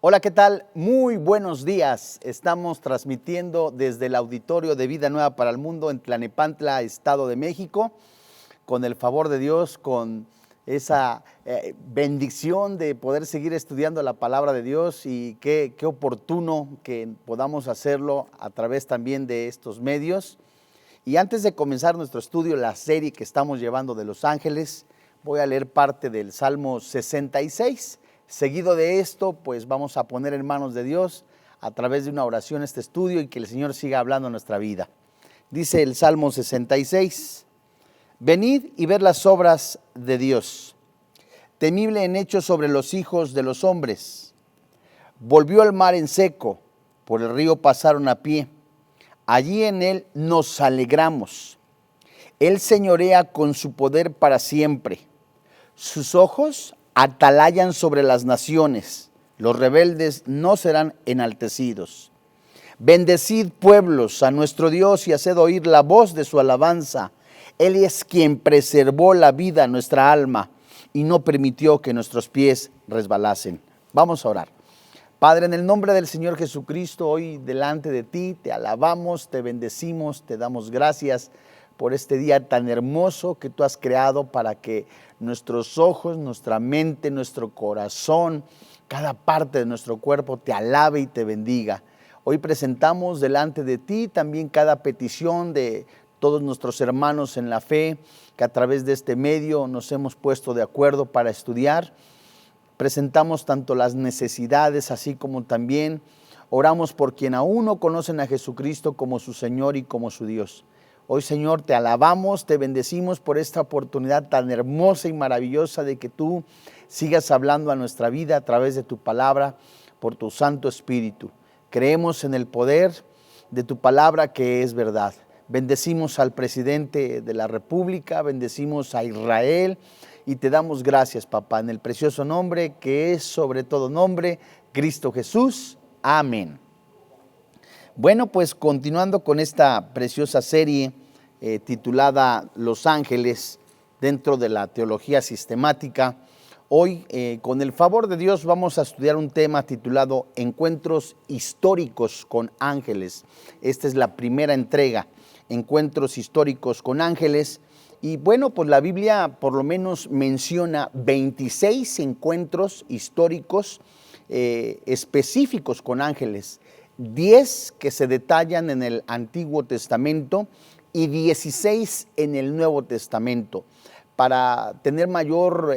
Hola, ¿qué tal? Muy buenos días. Estamos transmitiendo desde el auditorio de Vida Nueva para el Mundo en Tlalnepantla, Estado de México, con el favor de Dios, con esa bendición de poder seguir estudiando la palabra de Dios, y qué oportuno que podamos hacerlo a través también de estos medios. Y antes de comenzar nuestro estudio, la serie que estamos llevando de Los Ángeles, voy a leer parte del Salmo 66. Seguido de esto, pues vamos a poner en manos de Dios a través de una oración este estudio y que el Señor siga hablando en nuestra vida. Dice el Salmo 66, venid y ver las obras de Dios, temible en hechos sobre los hijos de los hombres. Volvió el mar en seco, por el río pasaron a pie, allí en él nos alegramos. Él señorea con su poder para siempre, sus ojos atalayan sobre las naciones, los rebeldes no serán enaltecidos. Bendecid pueblos a nuestro Dios y haced oír la voz de su alabanza. Él es quien preservó la vida a nuestra alma y no permitió que nuestros pies resbalasen. Vamos a orar. Padre, en el nombre del Señor Jesucristo, hoy delante de ti te alabamos, te bendecimos, te damos gracias por este día tan hermoso que tú has creado para que nuestros ojos, nuestra mente, nuestro corazón, cada parte de nuestro cuerpo te alabe y te bendiga. Hoy presentamos delante de ti también cada petición de todos nuestros hermanos en la fe, que a través de este medio nos hemos puesto de acuerdo para estudiar. Presentamos tanto las necesidades, así como también oramos por quien aún no conocen a Jesucristo como su Señor y como su Dios. Hoy, Señor, te alabamos, te bendecimos por esta oportunidad tan hermosa y maravillosa de que tú sigas hablando a nuestra vida a través de tu palabra, por tu Santo Espíritu. Creemos en el poder de tu palabra que es verdad. Bendecimos al presidente de la República, bendecimos a Israel y te damos gracias, papá, en el precioso nombre que es sobre todo nombre, Cristo Jesús. Amén. Bueno, pues continuando con esta preciosa serie titulada Los Ángeles dentro de la teología sistemática, hoy con el favor de Dios vamos a estudiar un tema titulado Encuentros históricos con ángeles. Esta es la primera entrega, Encuentros históricos con ángeles. Y bueno, pues la Biblia por lo menos menciona 26 encuentros históricos específicos con ángeles. 10 que se detallan en el Antiguo Testamento y 16 en el Nuevo Testamento. Para tener mayor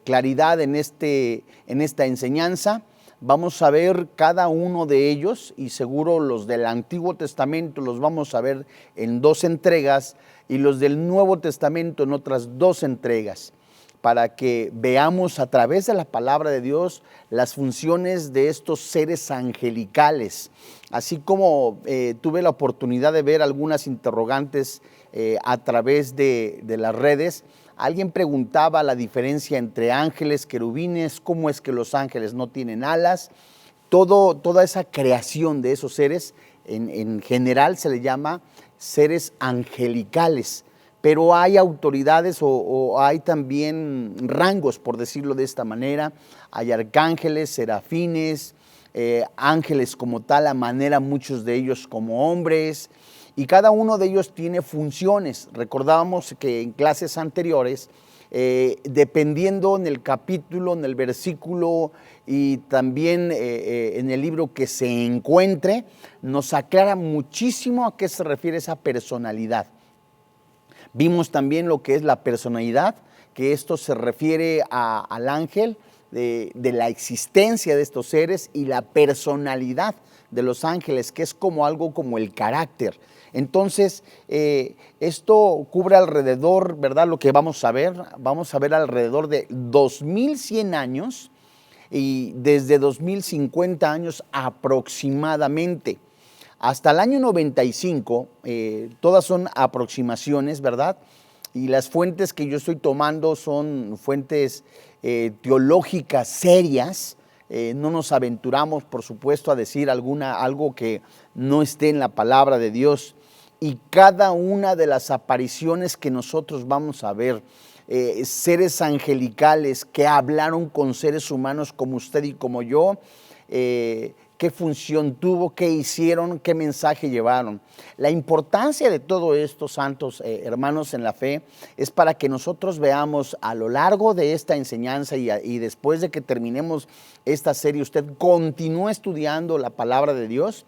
claridad en esta enseñanza, vamos a ver cada uno de ellos, y seguro los del Antiguo Testamento los vamos a ver en 2 entregas y los del Nuevo Testamento en otras 2 entregas, para que veamos a través de la palabra de Dios las funciones de estos seres angelicales. Así como tuve la oportunidad de ver algunas interrogantes a través de las redes, alguien preguntaba la diferencia entre ángeles, querubines, cómo es que los ángeles no tienen alas. Toda esa creación de esos seres, en general se le llama seres angelicales. Pero hay autoridades o hay también rangos, por decirlo de esta manera. Hay arcángeles, serafines, ángeles como tal, a manera muchos de ellos como hombres, y cada uno de ellos tiene funciones. Recordábamos que en clases anteriores, dependiendo en el capítulo, en el versículo y también en el libro que se encuentre, nos aclara muchísimo a qué se refiere esa personalidad. Vimos también lo que es la personalidad, que esto se refiere al ángel, de la existencia de estos seres, y la personalidad de los ángeles, que es como algo como el carácter. Entonces, esto cubre alrededor, ¿verdad? Lo que vamos a ver alrededor de 2100 años y desde 2050 años aproximadamente. Hasta el año 95, todas son aproximaciones, ¿verdad? Y las fuentes que yo estoy tomando son fuentes teológicas serias. No nos aventuramos, por supuesto, a decir algo que no esté en la palabra de Dios. Y cada una de las apariciones que nosotros vamos a ver seres angelicales que hablaron con seres humanos como usted y como yo, qué función tuvo, qué hicieron, qué mensaje llevaron. La importancia de todo esto, santos hermanos en la fe, es para que nosotros veamos a lo largo de esta enseñanza y después de que terminemos esta serie, usted continúe estudiando la palabra de Dios,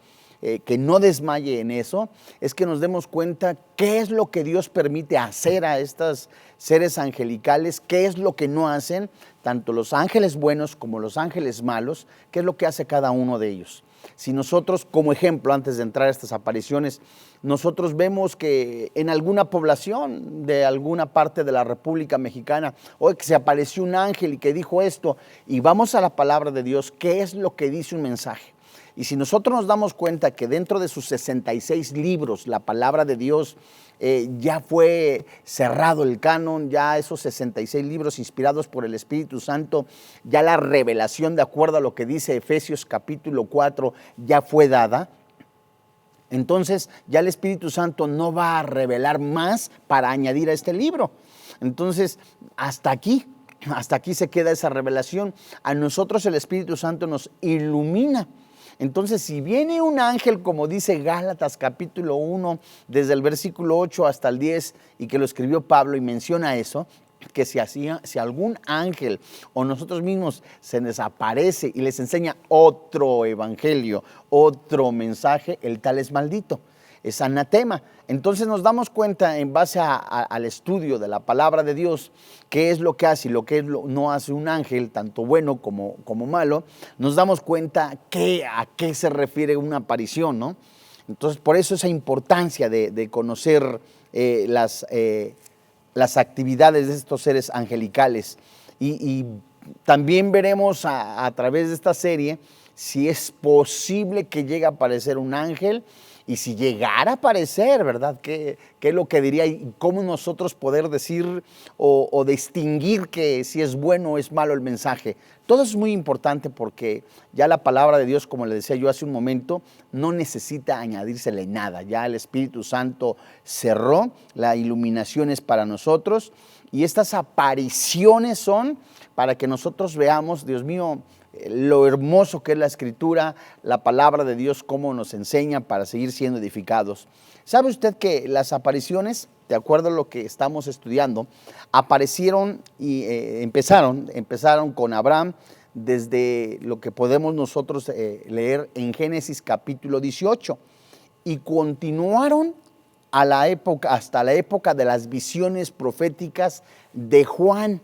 que no desmaye en eso, es que nos demos cuenta qué es lo que Dios permite hacer a estos seres angelicales, qué es lo que no hacen, tanto los ángeles buenos como los ángeles malos, qué es lo que hace cada uno de ellos. Si nosotros, como ejemplo, antes de entrar a estas apariciones, nosotros vemos que en alguna población de alguna parte de la República Mexicana, hoy que se apareció un ángel y que dijo esto, y vamos a la palabra de Dios, ¿qué es lo que dice un mensaje? Y si nosotros nos damos cuenta que dentro de sus 66 libros, la palabra de Dios ya fue cerrado el canon, ya esos 66 libros inspirados por el Espíritu Santo, ya la revelación de acuerdo a lo que dice Efesios capítulo 4 ya fue dada, entonces ya el Espíritu Santo no va a revelar más para añadir a este libro. Entonces, hasta aquí se queda esa revelación. A nosotros el Espíritu Santo nos ilumina. Entonces, si viene un ángel, como dice Gálatas capítulo 1, desde el versículo 8 hasta el 10, y que lo escribió Pablo y menciona eso, que si algún ángel o nosotros mismos se les aparece y les enseña otro evangelio, otro mensaje, el tal es maldito, es anatema. Entonces nos damos cuenta en base al estudio de la palabra de Dios, qué es lo que hace y lo que no hace un ángel, tanto bueno como malo, nos damos cuenta a qué se refiere una aparición, ¿no? Entonces por eso esa importancia de conocer las actividades de estos seres angelicales. Y también veremos a través de esta serie si es posible que llegue a aparecer un ángel, y si llegara a aparecer, ¿verdad? ¿Qué es lo que diría y cómo nosotros poder decir o distinguir que si es bueno o es malo el mensaje? Todo eso es muy importante porque ya la palabra de Dios, como le decía yo hace un momento, no necesita añadírsele nada. Ya el Espíritu Santo cerró, la iluminación es para nosotros y estas apariciones son para que nosotros veamos, Dios mío, lo hermoso que es la Escritura, la palabra de Dios, cómo nos enseña para seguir siendo edificados. ¿Sabe usted que las apariciones, de acuerdo a lo que estamos estudiando, aparecieron y empezaron con Abraham desde lo que podemos nosotros leer en Génesis capítulo 18 y continuaron hasta la época de las visiones proféticas de Juan,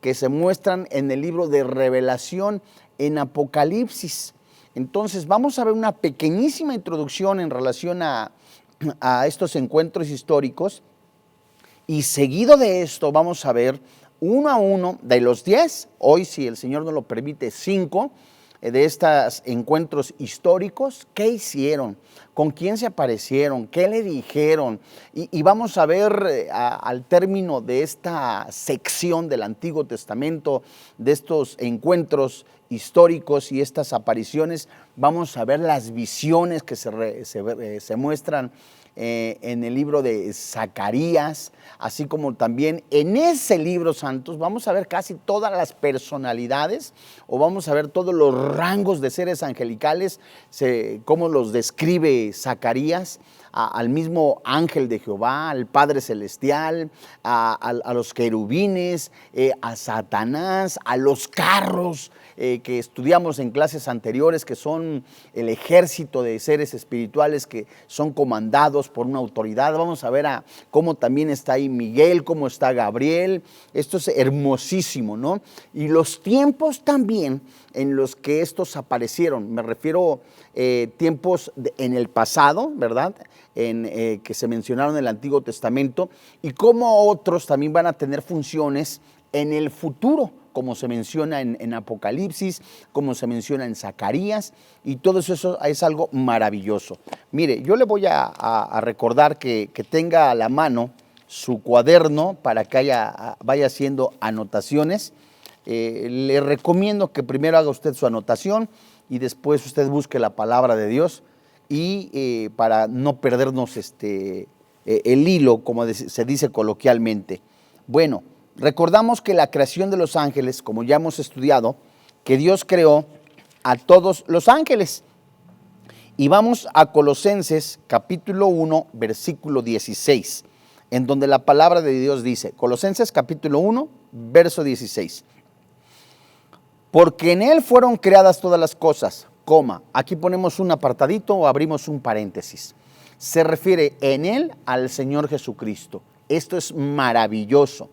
que se muestran en el libro de Revelación, en Apocalipsis. Entonces vamos a ver una pequeñísima introducción en relación a estos encuentros históricos y seguido de esto vamos a ver uno a uno de los 10, hoy si el Señor nos lo permite 5 de estos encuentros históricos, qué hicieron, con quién se aparecieron, qué le dijeron y vamos a ver al término de esta sección del Antiguo Testamento, de estos encuentros históricos y estas apariciones, vamos a ver las visiones que se muestran en el libro de Zacarías, así como también en ese libro, santos, vamos a ver casi todas las personalidades o vamos a ver todos los rangos de seres angelicales, cómo los describe Zacarías, al mismo ángel de Jehová, al Padre Celestial, a los querubines, a Satanás, a los carros que estudiamos en clases anteriores, que son el ejército de seres espirituales que son comandados por una autoridad. Vamos a ver cómo también está ahí Miguel, cómo está Gabriel. Esto es hermosísimo, ¿no? Y los tiempos también en los que estos aparecieron, me refiero tiempos en el pasado, ¿verdad? Que se mencionaron en el Antiguo Testamento, y cómo otros también van a tener funciones en el futuro, como se menciona en Apocalipsis, como se menciona en Zacarías, y todo eso es algo maravilloso. Mire, yo le voy a recordar que tenga a la mano su cuaderno para que vaya haciendo anotaciones. Le recomiendo que primero haga usted su anotación y después usted busque la palabra de Dios y para no perdernos el hilo, como se dice coloquialmente. Bueno, recordamos que la creación de los ángeles, como ya hemos estudiado, que Dios creó a todos los ángeles. Y vamos a Colosenses capítulo 1, versículo 16, en donde la palabra de Dios dice, Colosenses capítulo 1, verso 16. Porque en Él fueron creadas todas las cosas, coma, aquí ponemos un apartadito o abrimos un paréntesis. Se refiere en Él al Señor Jesucristo. Esto es maravilloso,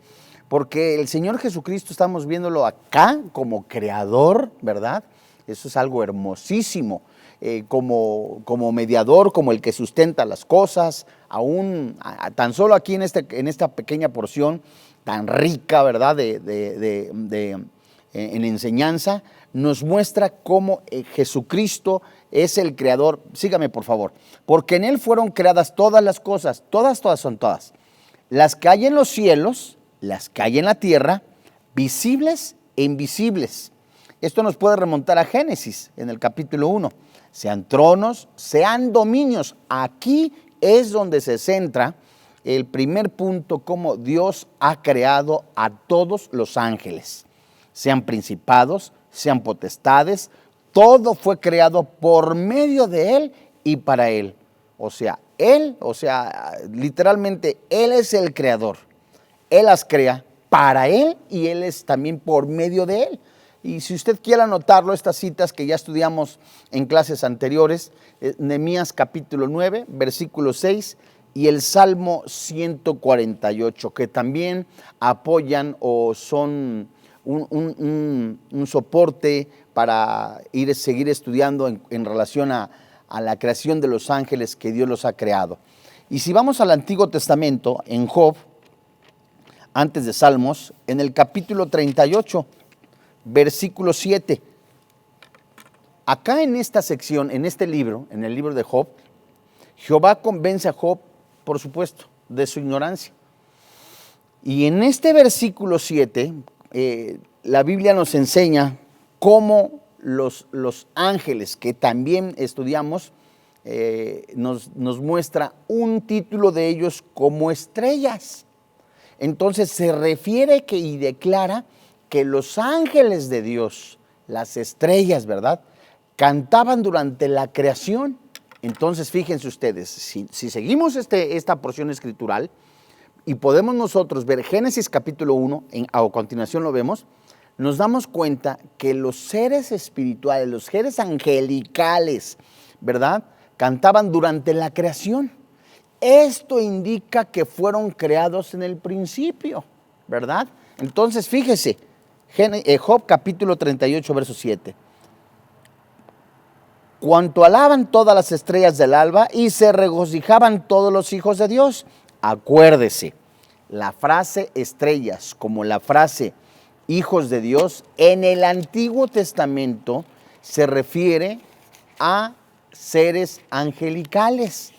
porque el Señor Jesucristo estamos viéndolo acá como creador, ¿verdad? Eso es algo hermosísimo, como mediador, como el que sustenta las cosas, aún tan solo aquí en esta pequeña porción tan rica, ¿verdad?, en enseñanza, nos muestra cómo Jesucristo es el creador. Sígame, por favor. Porque en Él fueron creadas todas las cosas, todas son todas. Las que hay en los cielos, las que hay en la tierra, visibles e invisibles. Esto nos puede remontar a Génesis, en el capítulo 1. Sean tronos, sean dominios. Aquí es donde se centra el primer punto, cómo Dios ha creado a todos los ángeles. Sean principados, sean potestades, todo fue creado por medio de Él y para Él. Literalmente Él es el creador. Él las crea para Él y Él es también por medio de Él. Y si usted quiere anotarlo, estas citas que ya estudiamos en clases anteriores, Nehemías capítulo 9, versículo 6 y el Salmo 148, que también apoyan o son un soporte para seguir estudiando en relación a la creación de los ángeles que Dios los ha creado. Y si vamos al Antiguo Testamento, en Job, antes de Salmos, en el capítulo 38, versículo 7, acá en esta sección, en este libro, en el libro de Job, Jehová convence a Job, por supuesto, de su ignorancia. Y en este versículo 7, la Biblia nos enseña cómo los ángeles, que también estudiamos, nos muestra un título de ellos como estrellas. Entonces se refiere y declara que los ángeles de Dios, las estrellas, ¿verdad?, cantaban durante la creación. Entonces fíjense ustedes, si seguimos esta porción escritural, y podemos nosotros ver Génesis capítulo 1, a continuación lo vemos, nos damos cuenta que los seres espirituales, los seres angelicales, ¿verdad?, cantaban durante la creación. Esto indica que fueron creados en el principio, ¿verdad? Entonces fíjese, Job capítulo 38, verso 7. Cuanto alaban todas las estrellas del alba y se regocijaban todos los hijos de Dios. Acuérdese, la frase estrellas como la frase hijos de Dios en el Antiguo Testamento se refiere a seres angelicales,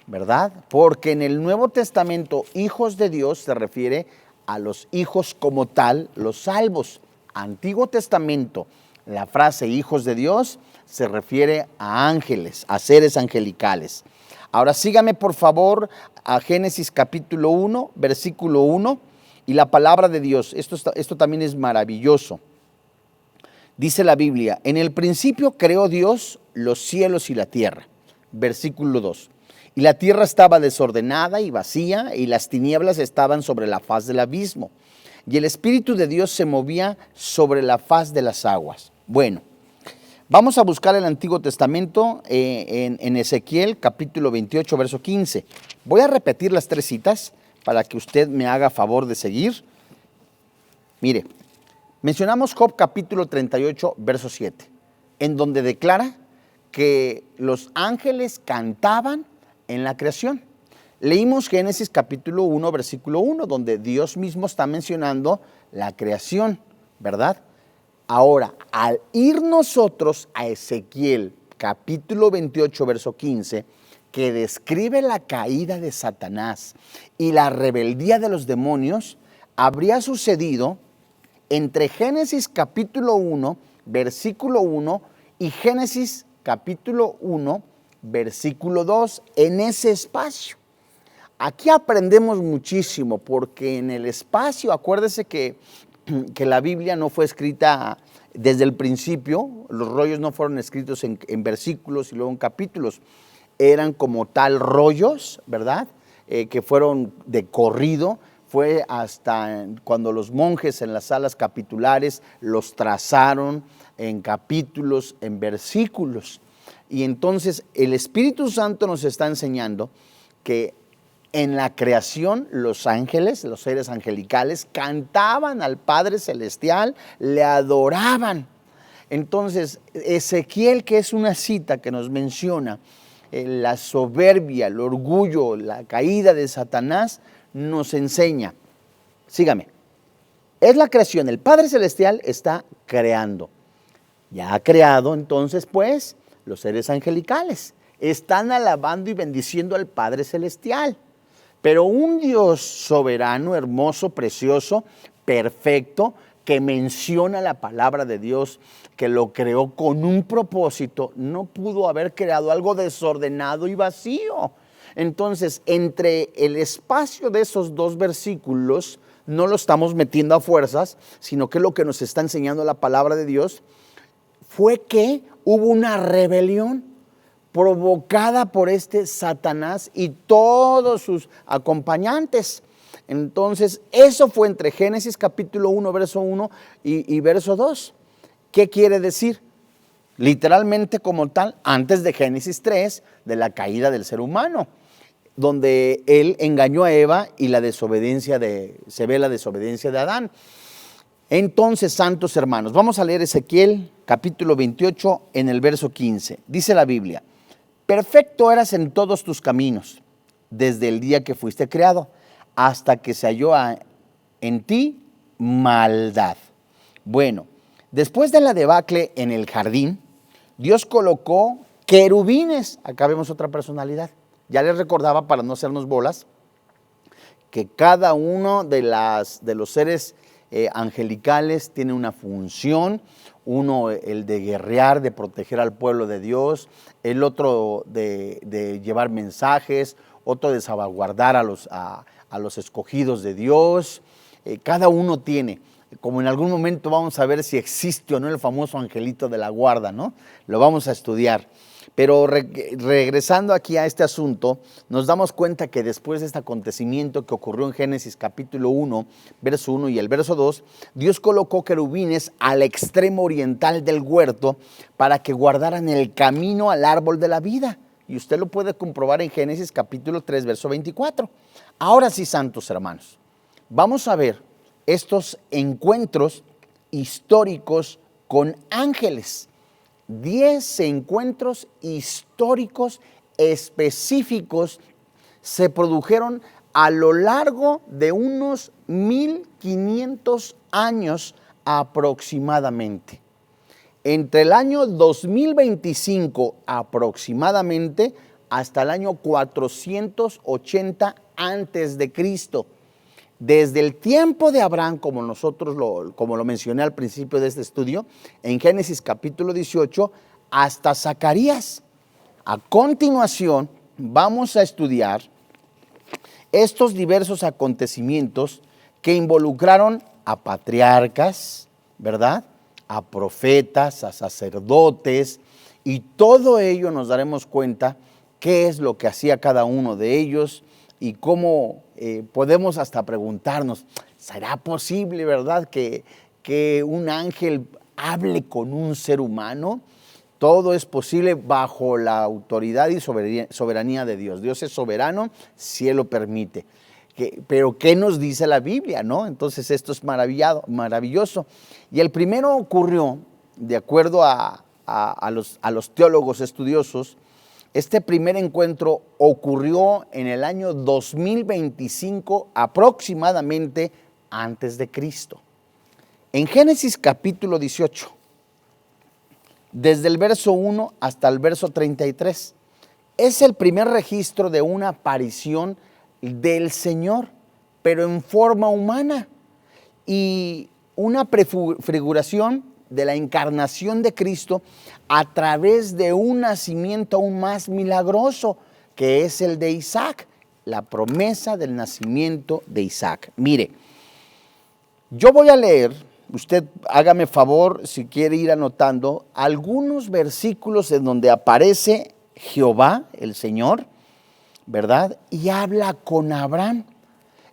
¿verdad? Porque en el Nuevo Testamento hijos de Dios se refiere a los hijos como tal, los salvos. Antiguo Testamento, la frase hijos de Dios se refiere a ángeles, a seres angelicales. Ahora sígame por favor a Génesis capítulo 1, versículo 1, y la palabra de Dios. Esto también es maravilloso. Dice la Biblia, en el principio creó Dios los cielos y la tierra. Versículo 2. Y la tierra estaba desordenada y vacía, y las tinieblas estaban sobre la faz del abismo. Y el Espíritu de Dios se movía sobre la faz de las aguas. Bueno, vamos a buscar el Antiguo Testamento en Ezequiel capítulo 28, verso 15. Voy a repetir las tres citas para que usted me haga favor de seguir. Mire, mencionamos Job capítulo 38, verso 7, en donde declara que los ángeles cantaban en la creación. Leímos Génesis capítulo 1, versículo 1, donde Dios mismo está mencionando la creación, ¿verdad? Ahora, al ir nosotros a Ezequiel capítulo 28, verso 15, que describe la caída de Satanás y la rebeldía de los demonios, habría sucedido entre Génesis capítulo 1, versículo 1 y Génesis capítulo 1, versículo 2, en ese espacio. aquí aprendemos muchísimo porque en el espacio, acuérdese que la Biblia no fue escrita desde el principio, los rollos no fueron escritos en versículos y luego en capítulos, eran como tal rollos, ¿verdad? Que fueron de corrido, fue hasta cuando los monjes en las salas capitulares los trazaron en capítulos, en versículos. Y entonces el Espíritu Santo nos está enseñando que en la creación los ángeles, los seres angelicales, cantaban al Padre Celestial, le adoraban. Entonces Ezequiel, que es una cita que nos menciona la soberbia, el orgullo, la caída de Satanás, nos enseña, sígame, es la creación, el Padre Celestial está creando. Ya ha creado entonces pues los seres angelicales, están alabando y bendiciendo al Padre Celestial. Pero un Dios soberano, hermoso, precioso, perfecto, que menciona la palabra de Dios, que lo creó con un propósito, no pudo haber creado algo desordenado y vacío. Entonces, entre el espacio de esos dos versículos, no lo estamos metiendo a fuerzas, sino que lo que nos está enseñando la palabra de Dios fue que hubo una rebelión provocada por este Satanás y todos sus acompañantes. Entonces, eso fue entre Génesis capítulo 1, verso 1 y verso 2. ¿Qué quiere decir? Literalmente como tal, antes de Génesis 3, de la caída del ser humano, donde él engañó a Eva y se ve la desobediencia de Adán. Entonces, santos hermanos, vamos a leer Ezequiel capítulo 28 en el verso 15. Dice la Biblia: perfecto eras en todos tus caminos, desde el día que fuiste creado, hasta que se halló en ti maldad. Bueno, después de la debacle en el jardín, Dios colocó querubines. Acá vemos otra personalidad. Ya les recordaba, para no hacernos bolas, que cada uno de los seres angelicales tiene una función. Uno, el de guerrear, de proteger al pueblo de Dios; el otro de llevar mensajes; otro de salvaguardar a los escogidos de Dios. Cada uno tiene, como en algún momento vamos a ver si existe o no el famoso angelito de la guarda, ¿no? Lo vamos a estudiar. Pero regresando aquí a este asunto, nos damos cuenta que después de este acontecimiento que ocurrió en Génesis capítulo 1, verso 1 y el verso 2, Dios colocó querubines al extremo oriental del huerto para que guardaran el camino al árbol de la vida. Y usted lo puede comprobar en Génesis capítulo 3, verso 24. Ahora sí, santos hermanos, vamos a ver estos encuentros históricos con ángeles. 10 encuentros históricos específicos se produjeron a lo largo de unos 1500 años aproximadamente. Entre el año 2025 aproximadamente hasta el año 480 antes de Cristo. Desde el tiempo de Abraham, como lo mencioné al principio de este estudio, en Génesis capítulo 18, hasta Zacarías. A continuación, vamos a estudiar estos diversos acontecimientos que involucraron a patriarcas, ¿verdad?, a profetas, a sacerdotes, y todo ello nos daremos cuenta qué es lo que hacía cada uno de ellos y cómo podemos hasta preguntarnos, ¿será posible, verdad, que un ángel hable con un ser humano? Todo es posible bajo la autoridad y soberanía de Dios. Dios es soberano si Él lo permite. Pero ¿qué nos dice la Biblia, no? Entonces esto es maravilloso. Y el primero ocurrió, de acuerdo a los teólogos estudiosos, este primer encuentro ocurrió en el año 2025 aproximadamente antes de Cristo. En Génesis capítulo 18, desde el verso 1 hasta el verso 33, es el primer registro de una aparición del Señor, pero en forma humana, y una prefiguración de la encarnación de Cristo a través de un nacimiento aún más milagroso, que es el de Isaac. la promesa del nacimiento de Isaac. Mire, yo voy a leer, usted hágame favor si quiere ir anotando algunos versículos en donde aparece Jehová, el Señor, ¿verdad? Y habla con Abraham.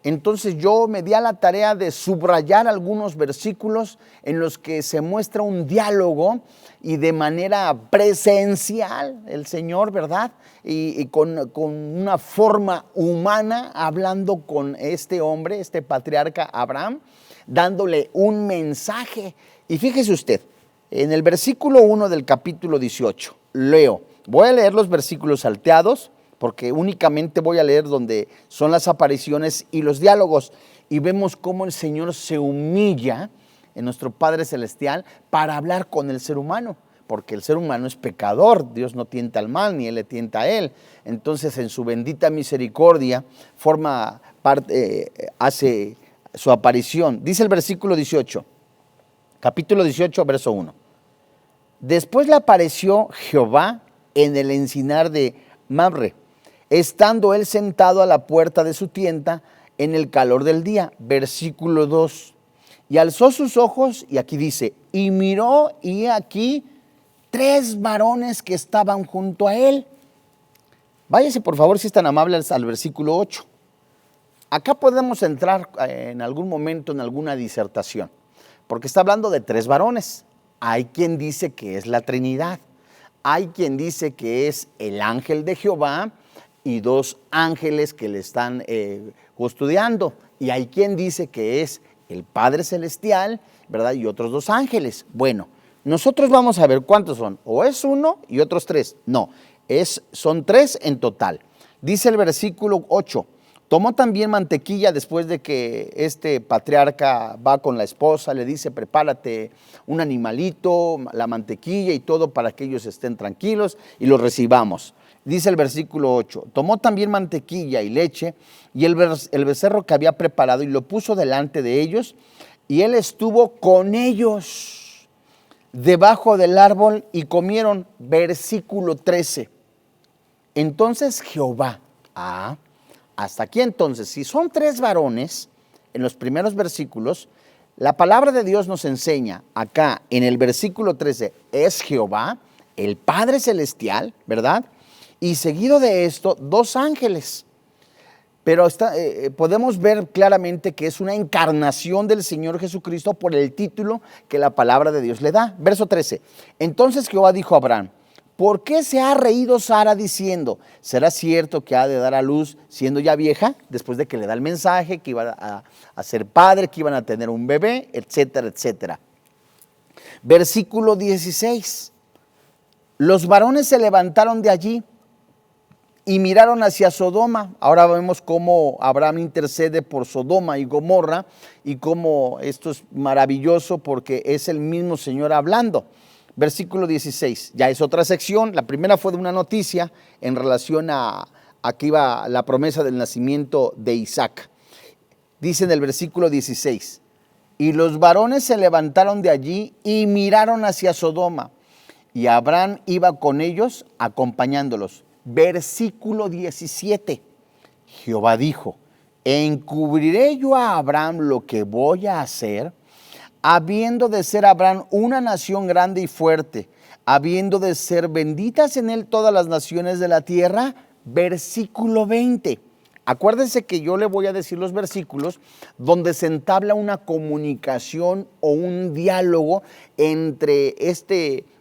Entonces yo me di a la tarea de subrayar algunos versículos en los que se muestra un diálogo y de manera presencial el Señor, ¿verdad? Y con una forma humana hablando con este hombre, este patriarca Abraham, dándole un mensaje. Y fíjese usted, en el versículo 1 del capítulo 18, leo, voy a leer los versículos salteados, porque únicamente voy a leer donde son las apariciones y los diálogos, y vemos cómo el Señor se humilla en nuestro Padre Celestial para hablar con el ser humano, porque el ser humano es pecador, Dios no tienta al mal, ni Él le tienta a Él. Entonces en su bendita misericordia hace su aparición. Dice el versículo 18, capítulo 18, verso 1. Después le apareció Jehová en el encinar de Mamre, estando él sentado a la puerta de su tienda en el calor del día. Versículo 2. Y alzó sus ojos, y aquí dice, y miró, y aquí 3 varones que estaban junto a él. Váyase por favor, si es tan amable, al versículo 8. Acá podemos entrar en algún momento en alguna disertación, porque está hablando de 3 varones. Hay quien dice que es la Trinidad. Hay quien dice que es el ángel de Jehová y 2 ángeles que le están custodiando. Y hay quien dice que es el Padre Celestial, ¿verdad? Y otros 2 ángeles. Bueno, nosotros vamos a ver cuántos son. O es 1 y otros 3. No, son 3 en total. Dice el versículo 8. Tomó también mantequilla después de que este patriarca va con la esposa, le dice, prepárate un animalito, la mantequilla y todo para que ellos estén tranquilos y los recibamos. Dice el versículo 8, tomó también mantequilla y leche y el becerro que había preparado y lo puso delante de ellos, y él estuvo con ellos debajo del árbol y comieron. Versículo 13. Entonces Jehová, hasta aquí entonces, si son 3 varones, en los primeros versículos, la palabra de Dios nos enseña acá en el versículo 13, es Jehová, el Padre Celestial, ¿verdad? Y seguido de esto, 2 ángeles. Pero podemos ver claramente que es una encarnación del Señor Jesucristo por el título que la palabra de Dios le da. Verso 13, entonces Jehová dijo a Abraham, ¿por qué se ha reído Sara diciendo, será cierto que ha de dar a luz siendo ya vieja? Después de que le da el mensaje que iba a ser padre, que iban a tener un bebé, etcétera, etcétera. Versículo 16. Los varones se levantaron de allí y miraron hacia Sodoma. Ahora vemos cómo Abraham intercede por Sodoma y Gomorra, y cómo esto es maravilloso porque es el mismo Señor hablando. Versículo 16, ya es otra sección. La primera fue de una noticia en relación a que iba la promesa del nacimiento de Isaac. Dice en el versículo 16, y los varones se levantaron de allí y miraron hacia Sodoma, y Abraham iba con ellos acompañándolos. Versículo 17, Jehová dijo, ¿encubriré yo a Abraham lo que voy a hacer? Habiendo de ser Abraham una nación grande y fuerte, habiendo de ser benditas en él todas las naciones de la tierra. Versículo 20. Acuérdense que yo le voy a decir los versículos donde se entabla una comunicación o un diálogo entre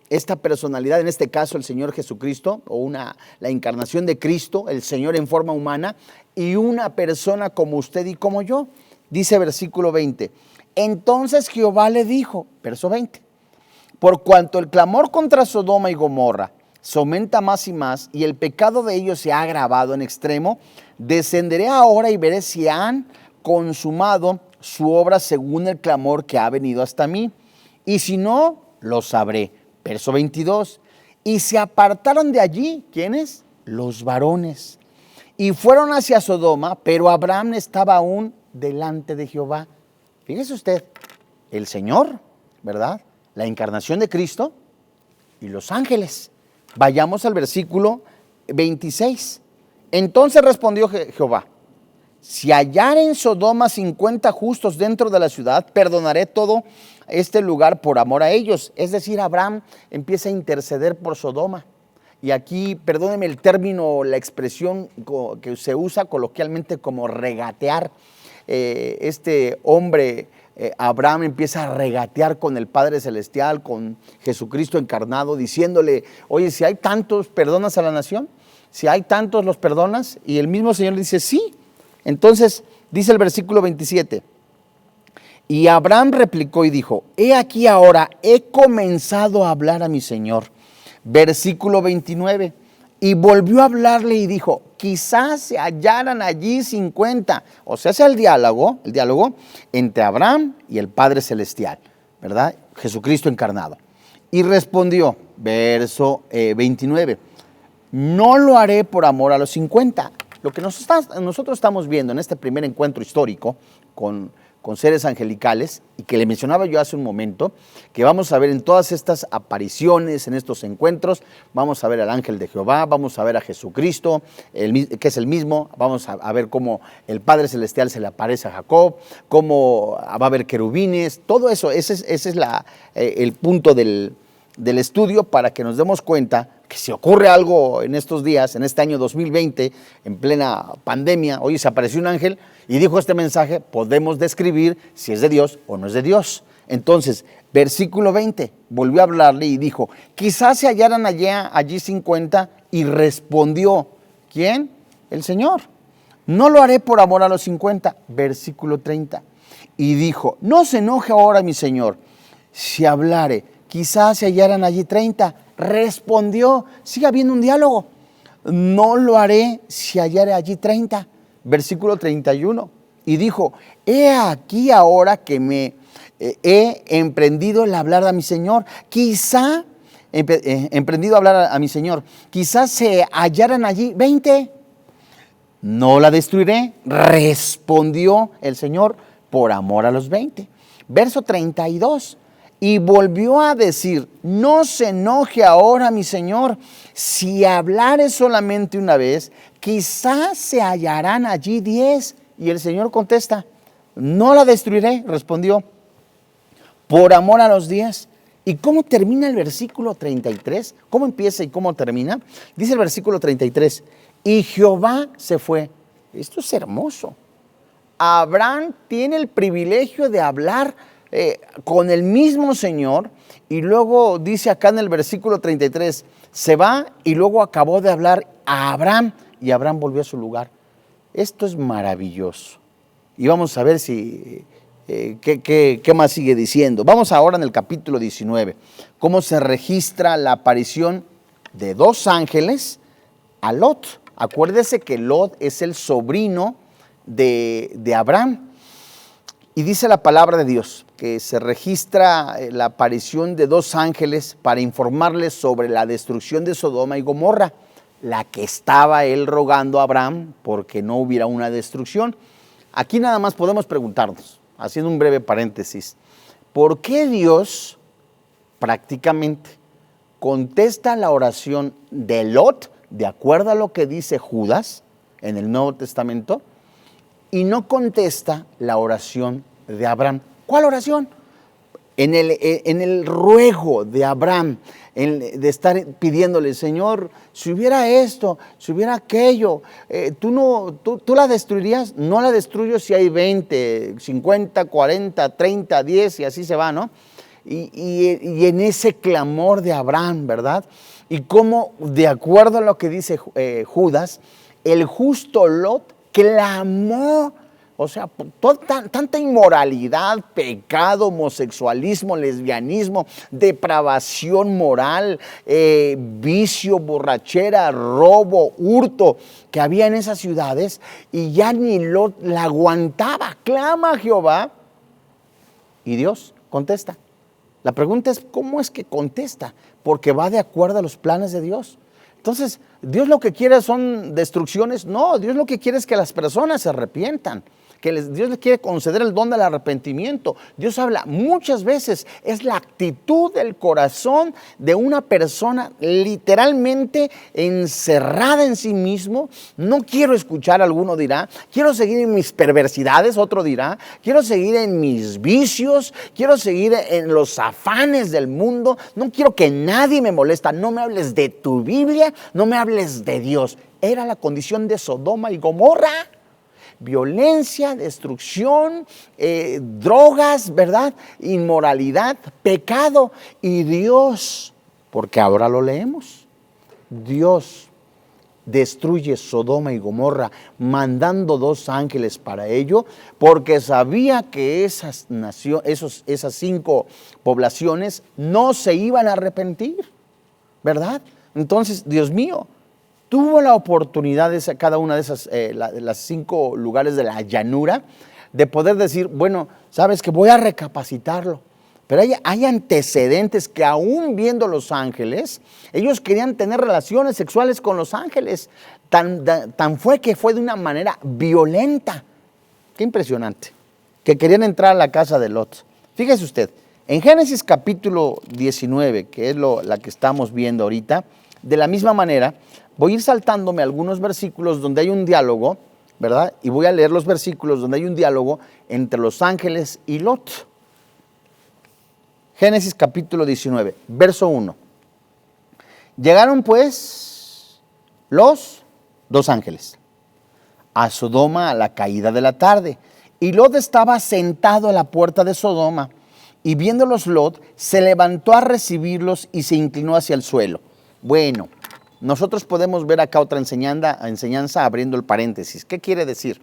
esta personalidad, en este caso el Señor Jesucristo, o la encarnación de Cristo, el Señor en forma humana, y una persona como usted y como yo. Dice versículo 20. Entonces Jehová le dijo, verso 20, por cuanto el clamor contra Sodoma y Gomorra se aumenta más y más, y el pecado de ellos se ha agravado en extremo, descenderé ahora y veré si han consumado su obra según el clamor que ha venido hasta mí, y si no, lo sabré. Verso 22, y se apartaron de allí, ¿quiénes? Los varones, y fueron hacia Sodoma, pero Abraham estaba aún delante de Jehová. Fíjese usted, el Señor, ¿verdad? La encarnación de Cristo y los ángeles. Vayamos al versículo 26. Entonces respondió Jehová: si hallare en Sodoma 50 justos dentro de la ciudad, perdonaré todo este lugar por amor a ellos. Es decir, Abraham empieza a interceder por Sodoma. Y aquí, perdónenme el término, la expresión que se usa coloquialmente como regatear. Este hombre, Abraham, empieza a regatear con el Padre Celestial, con Jesucristo encarnado, diciéndole: oye, si hay tantos, ¿perdonas a la nación? Si hay tantos, ¿los perdonas? Y el mismo Señor dice: sí. Entonces, dice el versículo 27, y Abraham replicó y dijo: he aquí ahora he comenzado a hablar a mi Señor. Versículo 29, y volvió a hablarle y dijo: quizás se hallaran allí 50. O sea, es el diálogo entre Abraham y el Padre Celestial, ¿verdad? Jesucristo encarnado. Y respondió, verso 29, no lo haré por amor a los 50. Lo que nosotros estamos viendo en este primer encuentro histórico con seres angelicales, y que le mencionaba yo hace un momento, que vamos a ver en todas estas apariciones, en estos encuentros, vamos a ver al ángel de Jehová, vamos a ver a Jesucristo, que es el mismo, vamos a ver cómo el Padre Celestial se le aparece a Jacob, cómo va a haber querubines, todo eso, ese es el punto del estudio, para que nos demos cuenta que si ocurre algo en estos días, en este año 2020, en plena pandemia, oye, se apareció un ángel y dijo este mensaje, podemos describir si es de Dios o no es de Dios. Entonces, versículo 20, volvió a hablarle y dijo: quizás se hallaran allí 50, y respondió, ¿quién? El Señor: no lo haré por amor a los 50. Versículo 30, y dijo: no se enoje ahora mi Señor, si hablare, quizás se hallaran allí 30. Respondió, sigue habiendo un diálogo: no lo haré si hallare allí 30. Versículo 31, y dijo: he aquí ahora que me he emprendido el hablar a mi Señor, emprendido a hablar a mi Señor, quizás se hallaran allí 20. No la destruiré, respondió el Señor, por amor a los 20. Verso 32, y volvió a decir: no se enoje ahora mi Señor, si hablare solamente una vez, quizás se hallarán allí 10. Y el Señor contesta: no la destruiré, respondió, por amor a los 10. ¿Y cómo termina el versículo 33? ¿Cómo empieza y cómo termina? Dice el versículo 33, y Jehová se fue. Esto es hermoso. Abraham tiene el privilegio de hablar con el mismo Señor, y luego dice acá en el versículo 33, se va, y luego acabó de hablar a Abraham, y Abraham volvió a su lugar. Esto es maravilloso. Y vamos a ver qué más sigue diciendo. Vamos ahora en el capítulo 19, cómo se registra la aparición de dos ángeles a Lot. Acuérdese que Lot es el sobrino de Abraham. Y dice la palabra de Dios que se registra la aparición de dos ángeles para informarles sobre la destrucción de Sodoma y Gomorra, la que estaba él rogando a Abraham porque no hubiera una destrucción. Aquí nada más podemos preguntarnos, haciendo un breve paréntesis, ¿por qué Dios prácticamente contesta la oración de Lot de acuerdo a lo que dice Judas en el Nuevo Testamento, y no contesta la oración de Abraham? ¿Cuál oración? En el ruego de Abraham, de estar pidiéndole: Señor, si hubiera esto, si hubiera aquello, ¿tú la destruirías? No la destruyo si hay 20, 50, 40, 30, 10 y así se va, ¿no? Y en ese clamor de Abraham, ¿verdad? Y cómo, de acuerdo a lo que dice Judas, el justo Lot clamó. O sea, tanta inmoralidad, pecado, homosexualismo, lesbianismo, depravación moral, vicio, borrachera, robo, hurto, que había en esas ciudades, y ya ni Lot la aguantaba. Clama a Jehová y Dios contesta. La pregunta es, ¿cómo es que contesta? Porque va de acuerdo a los planes de Dios. Entonces, ¿Dios lo que quiere son destrucciones? No, Dios lo que quiere es que las personas se arrepientan, Dios les quiere conceder el don del arrepentimiento. Dios habla muchas veces, es la actitud del corazón de una persona literalmente encerrada en sí mismo. No quiero escuchar, alguno dirá, quiero seguir en mis perversidades, otro dirá, quiero seguir en mis vicios, quiero seguir en los afanes del mundo, no quiero que nadie me moleste, no me hables de tu Biblia, no me hables de Dios. Era la condición de Sodoma y Gomorra. Violencia, destrucción, drogas, ¿verdad? Inmoralidad, pecado. Y Dios, porque ahora lo leemos, Dios destruye Sodoma y Gomorra mandando 2 ángeles para ello, porque sabía que esas 5 poblaciones no se iban a arrepentir, ¿verdad? Entonces, Dios mío, tuvo la oportunidad de cada una de esas, las 5 lugares de la llanura, de poder decir, bueno, sabes que voy a recapacitarlo. Pero hay antecedentes que aún viendo los ángeles, ellos querían tener relaciones sexuales con los ángeles. Tan fue que fue de una manera violenta. Qué impresionante. Que querían entrar a la casa de Lot. Fíjese usted, en Génesis capítulo 19, que es la que estamos viendo ahorita, de la misma manera, voy a ir saltándome algunos versículos donde hay un diálogo, ¿verdad? Y voy a leer los versículos donde hay un diálogo entre los ángeles y Lot. Génesis capítulo 19, verso 1. Llegaron pues los 2 ángeles a Sodoma a la caída de la tarde, y Lot estaba sentado a la puerta de Sodoma, y viéndolos Lot, se levantó a recibirlos y se inclinó hacia el suelo. Bueno, nosotros podemos ver acá otra enseñanza abriendo el paréntesis. ¿Qué quiere decir?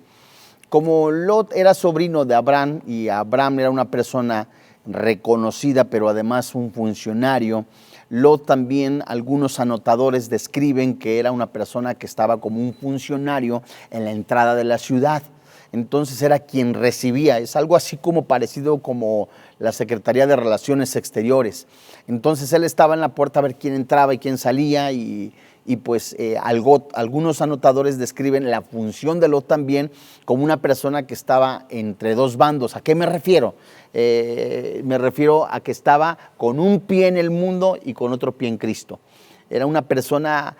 Como Lot era sobrino de Abraham, y Abraham era una persona reconocida, pero además un funcionario, Lot también, algunos anotadores describen que era una persona que estaba como un funcionario en la entrada de la ciudad. Entonces era quien recibía, es algo así como parecido como la Secretaría de Relaciones Exteriores. Entonces él estaba en la puerta a ver quién entraba y quién salía, y pues algunos anotadores describen la función de Lot también como una persona que estaba entre 2 bandos. ¿A qué me refiero? Me refiero a que estaba con un pie en el mundo y con otro pie en Cristo. Era una persona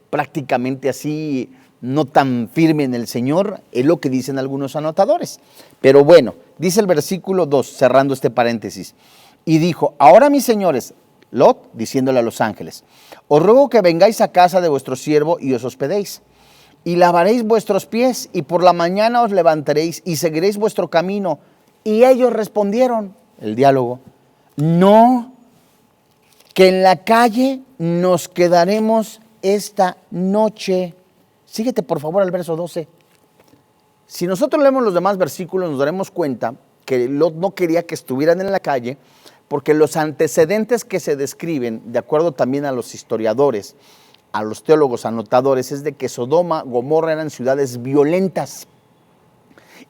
prácticamente así, no tan firme en el Señor, es lo que dicen algunos anotadores. Pero bueno, dice el versículo 2, cerrando este paréntesis, y dijo, ahora mis señores, Lot, diciéndole a los ángeles, os ruego que vengáis a casa de vuestro siervo y os hospedéis, y lavaréis vuestros pies, y por la mañana os levantaréis y seguiréis vuestro camino. Y ellos respondieron, el diálogo, no, que en la calle nos quedaremos esta noche. Síguete por favor al verso 12. Si nosotros leemos los demás versículos, nos daremos cuenta que Lot no quería que estuvieran en la calle, porque los antecedentes que se describen, de acuerdo también a los historiadores, a los teólogos anotadores, es de que Sodoma, Gomorra eran ciudades violentas,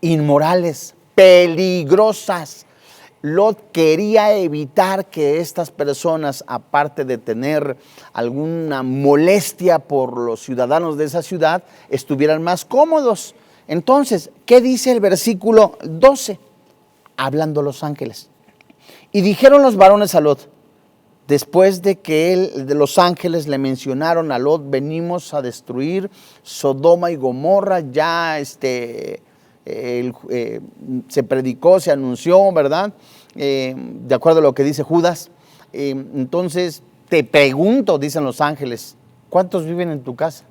inmorales, peligrosas. Lot quería evitar que estas personas, aparte de tener alguna molestia por los ciudadanos de esa ciudad, estuvieran más cómodos. Entonces, ¿qué dice el versículo 12? Hablando los ángeles. Y dijeron los varones a Lot, después de que los ángeles le mencionaron a Lot, venimos a destruir Sodoma y Gomorra, ya se predicó, se anunció, ¿verdad? De acuerdo a lo que dice Judas. Entonces, te pregunto, dicen los ángeles, ¿cuántos viven en tu casa?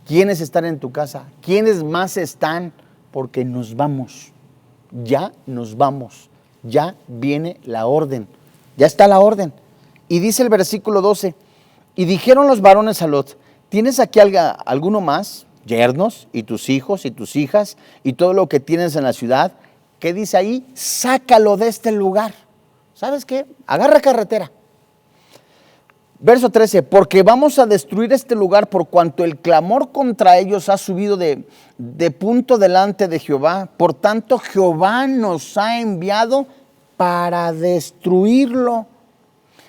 ¿Quiénes están en tu casa? ¿Quiénes más están? Porque nos vamos, ya nos vamos. Ya viene la orden, ya está la orden. Y dice el versículo 12, y dijeron los varones a Lot, ¿tienes aquí alguno más? Yernos, y tus hijos, y tus hijas, y todo lo que tienes en la ciudad. ¿Qué dice ahí? Sácalo de este lugar. ¿Sabes qué? Agarra carretera. Verso 13, porque vamos a destruir este lugar por cuanto el clamor contra ellos ha subido de punto delante de Jehová. Por tanto, Jehová nos ha enviado para destruirlo.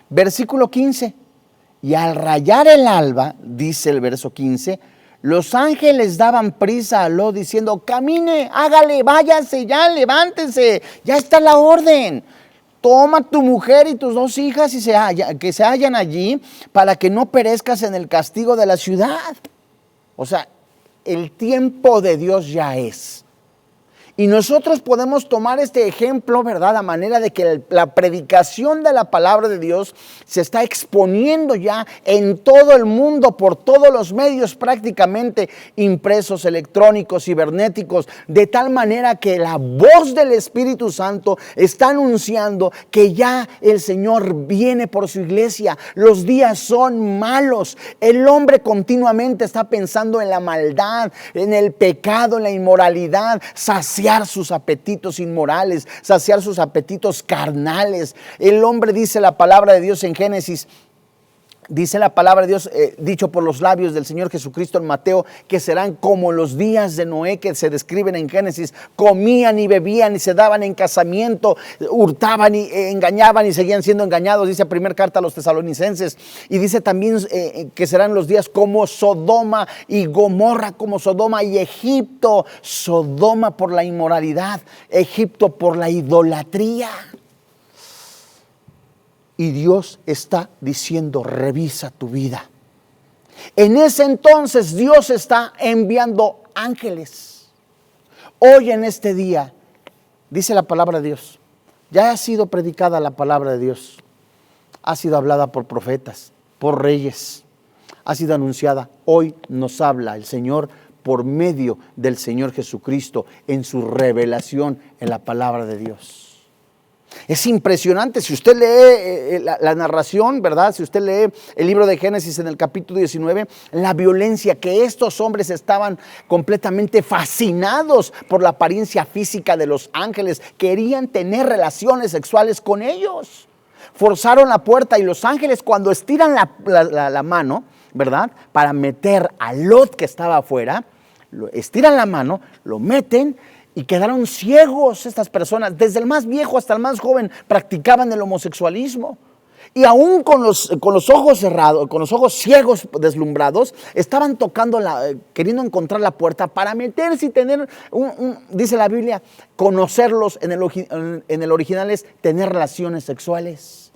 Versículo 15, y al rayar el alba, dice el verso 15, Los ángeles daban prisa a Lot diciendo: camine, hágale, váyase ya, levántese, ya está la orden. Toma tu mujer y tus 2 hijas y que se hallan allí para que no perezcas en el castigo de la ciudad. O sea, el tiempo de Dios ya es. Y nosotros podemos tomar este ejemplo, ¿verdad? A manera de que la predicación de la palabra de Dios se está exponiendo ya en todo el mundo, por todos los medios prácticamente, impresos, electrónicos, cibernéticos, de tal manera que la voz del Espíritu Santo está anunciando que ya el Señor viene por su iglesia. Los días son malos. El hombre continuamente está pensando en la maldad, en el pecado, en la inmoralidad, saciar sus apetitos inmorales, saciar sus apetitos carnales. El hombre, dice la palabra de Dios en Génesis, dice la palabra de Dios, dicho por los labios del Señor Jesucristo en Mateo, que serán como los días de Noé que se describen en Génesis. Comían y bebían y se daban en casamiento, hurtaban y engañaban y seguían siendo engañados, dice primera carta a los Tesalonicenses. Y dice también que serán los días como Sodoma y Gomorra, como Sodoma y Egipto. Sodoma por la inmoralidad, Egipto por la idolatría. Y Dios está diciendo: revisa tu vida. En ese entonces Dios está enviando ángeles. Hoy en este día, dice la palabra de Dios, ya ha sido predicada la palabra de Dios. Ha sido hablada por profetas, por reyes. Ha sido anunciada. Hoy nos habla el Señor por medio del Señor Jesucristo en su revelación en la palabra de Dios. Es impresionante. Si usted lee la narración, ¿verdad? Si usted lee el libro de Génesis en el capítulo 19, la violencia que estos hombres estaban completamente fascinados por la apariencia física de los ángeles. Querían tener relaciones sexuales con ellos. Forzaron la puerta y los ángeles, cuando estiran la mano, ¿verdad? Para meter a Lot, que estaba afuera, estiran la mano, lo meten. Y quedaron ciegos estas personas. Desde el más viejo hasta el más joven practicaban el homosexualismo. Y aún con los ojos cerrados, con los ojos ciegos, deslumbrados, estaban tocando, queriendo encontrar la puerta para meterse y tener, dice la Biblia, conocerlos. En el original es tener relaciones sexuales.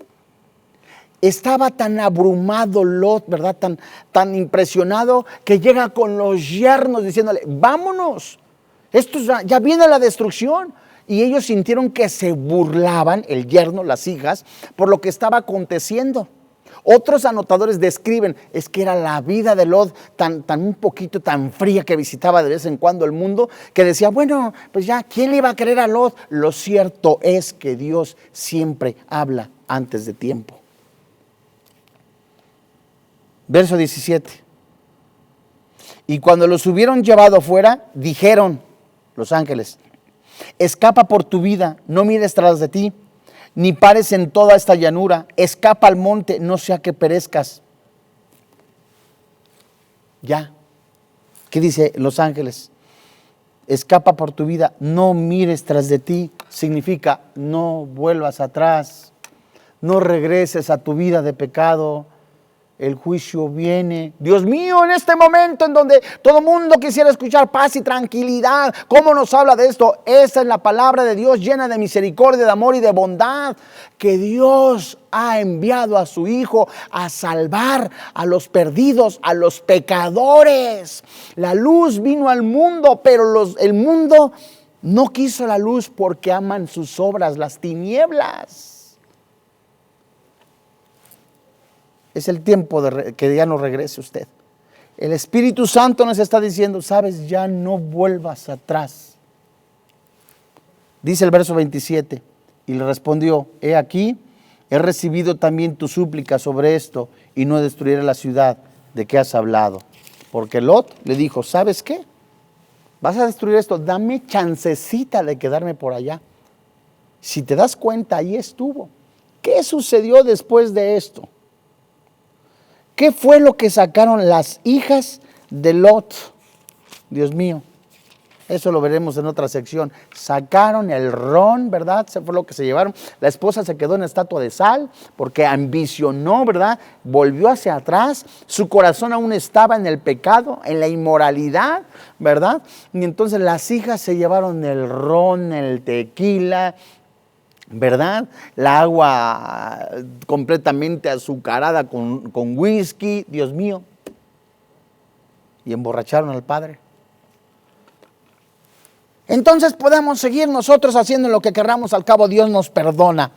Estaba tan abrumado Lot, ¿verdad? Tan impresionado, que llega con los yernos diciéndole: vámonos. Esto ya viene la destrucción. Y ellos sintieron que se burlaban, el yerno, las hijas, por lo que estaba aconteciendo. Otros anotadores describen, es que era la vida de Lot tan un poquito tan fría, que visitaba de vez en cuando el mundo, que decía: bueno, pues ya, ¿quién le iba a querer a Lot? Lo cierto es que Dios siempre habla antes de tiempo. Verso 17. Y cuando los hubieron llevado fuera, dijeron los ángeles: escapa por tu vida, no mires tras de ti, ni pares en toda esta llanura, escapa al monte, no sea que perezcas. Ya. ¿Qué dice los ángeles? Escapa por tu vida, no mires tras de ti. Significa: no vuelvas atrás, no regreses a tu vida de pecado. El juicio viene. Dios mío, en este momento en donde todo el mundo quisiera escuchar paz y tranquilidad, ¿cómo nos habla de esto? Esa es la palabra de Dios, llena de misericordia, de amor y de bondad, que Dios ha enviado a su Hijo a salvar a los perdidos, a los pecadores. La luz vino al mundo, pero el mundo no quiso la luz porque aman sus obras, las tinieblas. Es el tiempo de que ya no regrese usted. El Espíritu Santo nos está diciendo: sabes, ya no vuelvas atrás. Dice el verso 27, y le respondió: he aquí, he recibido también tu súplica sobre esto, y no destruiré la ciudad de que has hablado. Porque Lot le dijo: ¿sabes qué? Vas a destruir esto, dame chancecita de quedarme por allá. Si te das cuenta, ahí estuvo. ¿Qué sucedió después de esto? ¿Qué fue lo que sacaron las hijas de Lot? Dios mío. Eso lo veremos en otra sección. Sacaron el ron, ¿verdad? Eso fue lo que se llevaron. La esposa se quedó en estatua de sal porque ambicionó, ¿verdad? Volvió hacia atrás. Su corazón aún estaba en el pecado, en la inmoralidad, ¿verdad? Y entonces las hijas se llevaron el ron, el tequila, ¿verdad? La agua completamente azucarada con whisky, Dios mío. Y emborracharon al padre. Entonces podemos seguir nosotros haciendo lo que querramos, al cabo Dios nos perdona.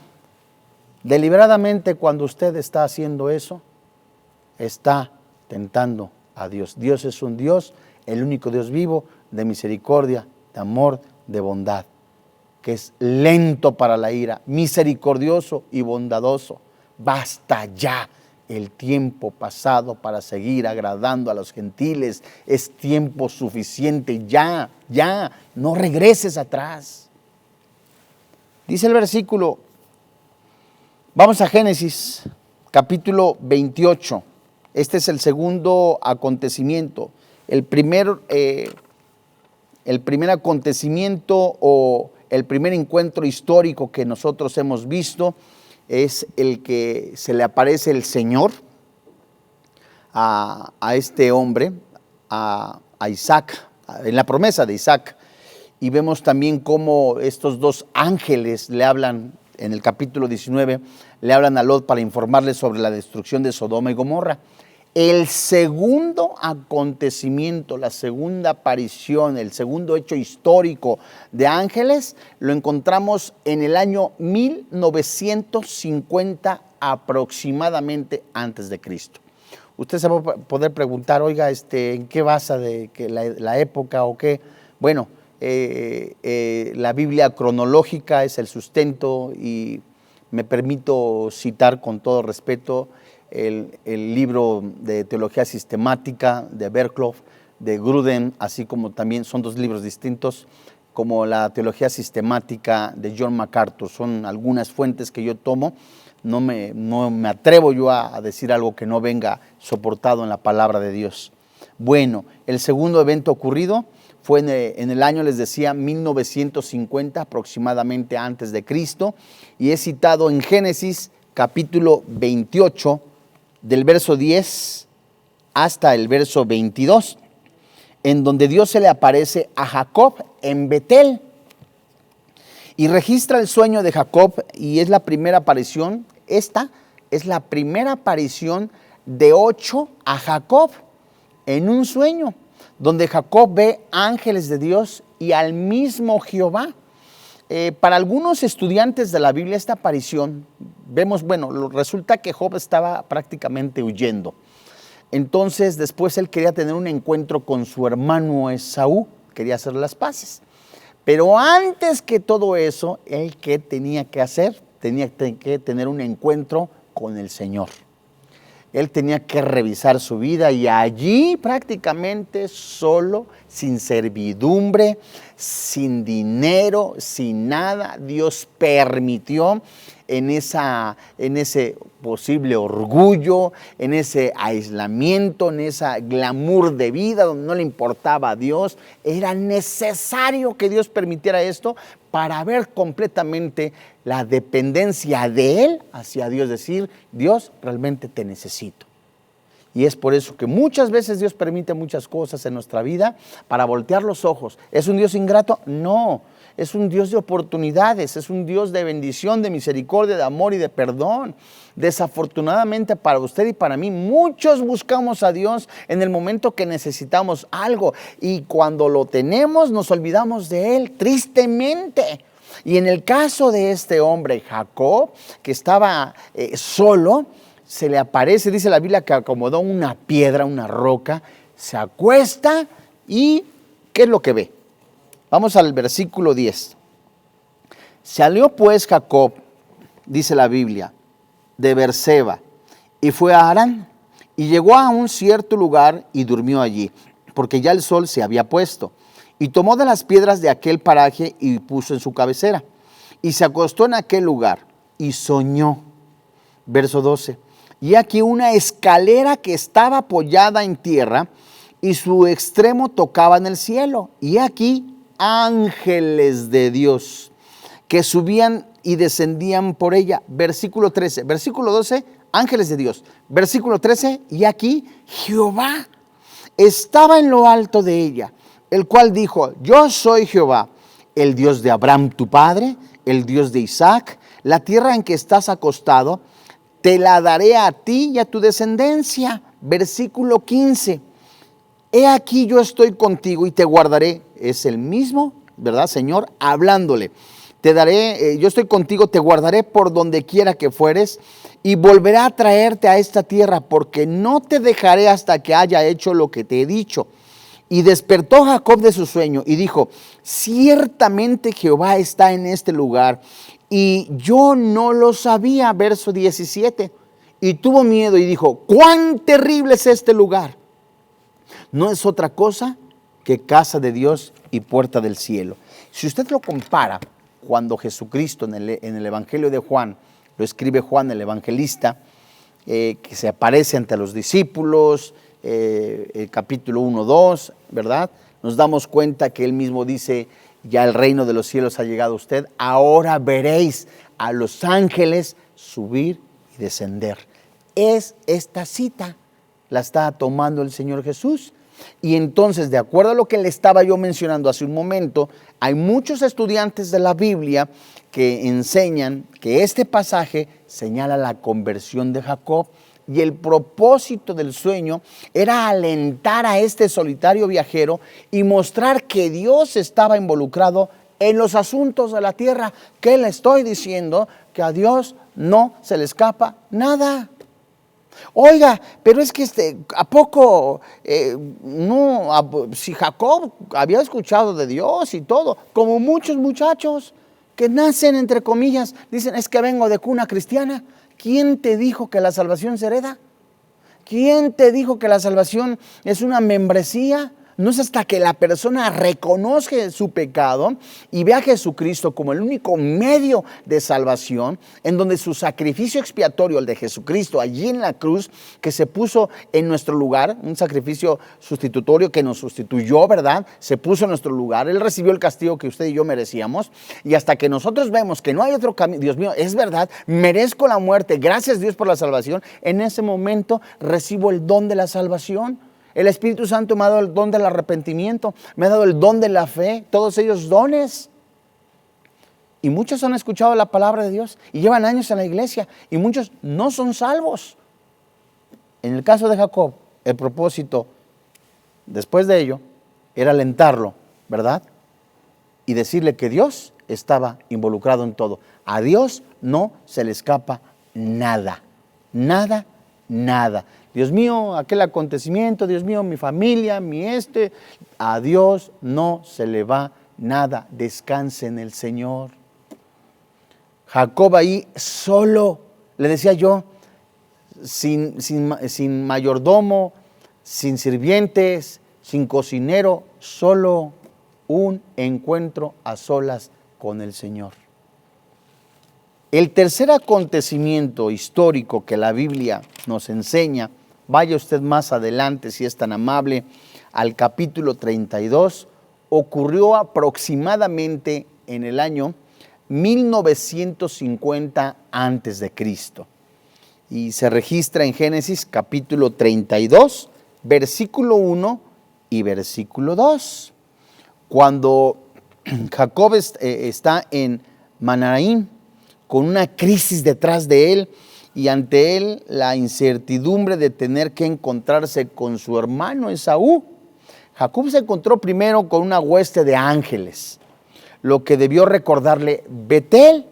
Deliberadamente, cuando usted está haciendo eso, está tentando a Dios. Dios es un Dios, el único Dios vivo, de misericordia, de amor, de bondad, que es lento para la ira, misericordioso y bondadoso. Basta ya el tiempo pasado para seguir agradando a los gentiles. Es tiempo suficiente, ya, no regreses atrás. Dice el versículo, vamos a Génesis, capítulo 28. Este es el segundo acontecimiento. El primer acontecimiento o el primer encuentro histórico que nosotros hemos visto es el que se le aparece el Señor a este hombre, a Isaac, en la promesa de Isaac. Y vemos también cómo estos dos ángeles le hablan, en el capítulo 19, le hablan a Lot para informarle sobre la destrucción de Sodoma y Gomorra. El segundo acontecimiento, la segunda aparición, el segundo hecho histórico de ángeles, lo encontramos en el año 1950 aproximadamente antes de Cristo. Usted se va a poder preguntar, oiga, ¿en qué basa de que la época o qué? Bueno, la Biblia cronológica es el sustento y me permito citar con todo respeto el libro de teología sistemática de Berkhoff, de Gruden, así como también son dos libros distintos, como la teología sistemática de John MacArthur. Son algunas fuentes que yo tomo. No me atrevo yo a decir algo que no venga soportado en la palabra de Dios. Bueno, el segundo evento ocurrido fue en el año, les decía, 1950 aproximadamente antes de Cristo, y es citado en Génesis capítulo 28, del verso 10 hasta el verso 22, en donde Dios se le aparece a Jacob en Betel y registra el sueño de Jacob, y es la primera aparición. Esta es la primera aparición de 8 a Jacob en un sueño, donde Jacob ve ángeles de Dios y al mismo Jehová. Para algunos estudiantes de la Biblia, esta aparición, vemos, resulta que Job estaba prácticamente huyendo. Entonces, después él quería tener un encuentro con su hermano Esaú, quería hacer las paces. Pero antes que todo eso, él, ¿qué tenía que hacer? Tenía que tener un encuentro con el Señor. Él tenía que revisar su vida, y allí prácticamente solo, sin servidumbre, sin dinero, sin nada, Dios permitió en ese posible orgullo, en ese aislamiento, en ese glamour de vida donde no le importaba a Dios. Era necesario que Dios permitiera esto para ver completamente la dependencia de él hacia Dios, decir, Dios, realmente te necesito. Y es por eso que muchas veces Dios permite muchas cosas en nuestra vida para voltear los ojos. ¿Es un Dios ingrato? No, es un Dios de oportunidades, es un Dios de bendición, de misericordia, de amor y de perdón. Desafortunadamente para usted y para mí, muchos buscamos a Dios en el momento que necesitamos algo, y cuando lo tenemos nos olvidamos de Él, tristemente. Y en el caso de este hombre, Jacob, que estaba solo, se le aparece, dice la Biblia, que acomodó una piedra, una roca, se acuesta y ¿qué es lo que ve? Vamos al versículo 10. Salió pues Jacob, dice la Biblia, de Beerseba, y fue a Harán, y llegó a un cierto lugar y durmió allí, porque ya el sol se había puesto. Y tomó de las piedras de aquel paraje y puso en su cabecera, y se acostó en aquel lugar y soñó. Verso 12. Y aquí una escalera que estaba apoyada en tierra, y su extremo tocaba en el cielo. Y aquí ángeles de Dios que subían y descendían por ella. Versículo 13. Versículo 12, ángeles de Dios. Versículo 13, y aquí Jehová estaba en lo alto de ella, el cual dijo: yo soy Jehová, el Dios de Abraham tu padre, el Dios de Isaac. La tierra en que estás acostado, te la daré a ti y a tu descendencia. Versículo 15. He aquí yo estoy contigo y te guardaré. Es el mismo, ¿verdad, Señor? Hablándole. Te daré, yo estoy contigo, te guardaré por donde quiera que fueres y volveré a traerte a esta tierra, porque no te dejaré hasta que haya hecho lo que te he dicho. Y despertó Jacob de su sueño y dijo: ciertamente Jehová está en este lugar y yo no lo sabía. Verso 17. Y tuvo miedo y dijo: cuán terrible es este lugar. No es otra cosa que casa de Dios y puerta del cielo. Si usted lo compara, cuando Jesucristo en el Evangelio de Juan, lo escribe Juan el evangelista, que se aparece ante los discípulos, el capítulo 1, 2, ¿verdad? Nos damos cuenta que él mismo dice: ya el reino de los cielos ha llegado a usted, ahora veréis a los ángeles subir y descender. Es esta cita, la está tomando el Señor Jesús. Y entonces, de acuerdo a lo que le estaba yo mencionando hace un momento, hay muchos estudiantes de la Biblia que enseñan que este pasaje señala la conversión de Jacob, y el propósito del sueño era alentar a este solitario viajero y mostrar que Dios estaba involucrado en los asuntos de la tierra. ¿Qué le estoy diciendo? Que a Dios no se le escapa nada. Oiga, pero es que ¿a poco si Jacob había escuchado de Dios y todo, como muchos muchachos que nacen, entre comillas, dicen: es que vengo de cuna cristiana? ¿Quién te dijo que la salvación se hereda? ¿Quién te dijo que la salvación es una membresía? No es hasta que la persona reconozca su pecado y ve a Jesucristo como el único medio de salvación, en donde su sacrificio expiatorio, el de Jesucristo allí en la cruz, que se puso en nuestro lugar, un sacrificio sustitutorio que nos sustituyó, ¿verdad? Se puso en nuestro lugar, Él recibió el castigo que usted y yo merecíamos, y hasta que nosotros vemos que no hay otro camino, Dios mío, es verdad, merezco la muerte, gracias Dios por la salvación, en ese momento recibo el don de la salvación. El Espíritu Santo me ha dado el don del arrepentimiento, me ha dado el don de la fe, todos ellos dones. Y muchos han escuchado la palabra de Dios y llevan años en la iglesia, y muchos no son salvos. En el caso de Jacob, el propósito después de ello era alentarlo, ¿verdad? Y decirle que Dios estaba involucrado en todo. A Dios no se le escapa nada, nada, nada. Dios mío, aquel acontecimiento, Dios mío, mi familia, a Dios no se le va nada. Descanse en el Señor. Jacob ahí solo, le decía yo, sin mayordomo, sin sirvientes, sin cocinero, solo un encuentro a solas con el Señor. El tercer acontecimiento histórico que la Biblia nos enseña, vaya usted más adelante si es tan amable, al capítulo 32, ocurrió aproximadamente en el año 1950 antes de Cristo. Y se registra en Génesis capítulo 32, versículo 1 y versículo 2. Cuando Jacob está en Mahanaim, con una crisis detrás de él, y ante él la incertidumbre de tener que encontrarse con su hermano Esaú, Jacob se encontró primero con una hueste de ángeles, lo que debió recordarle Betel,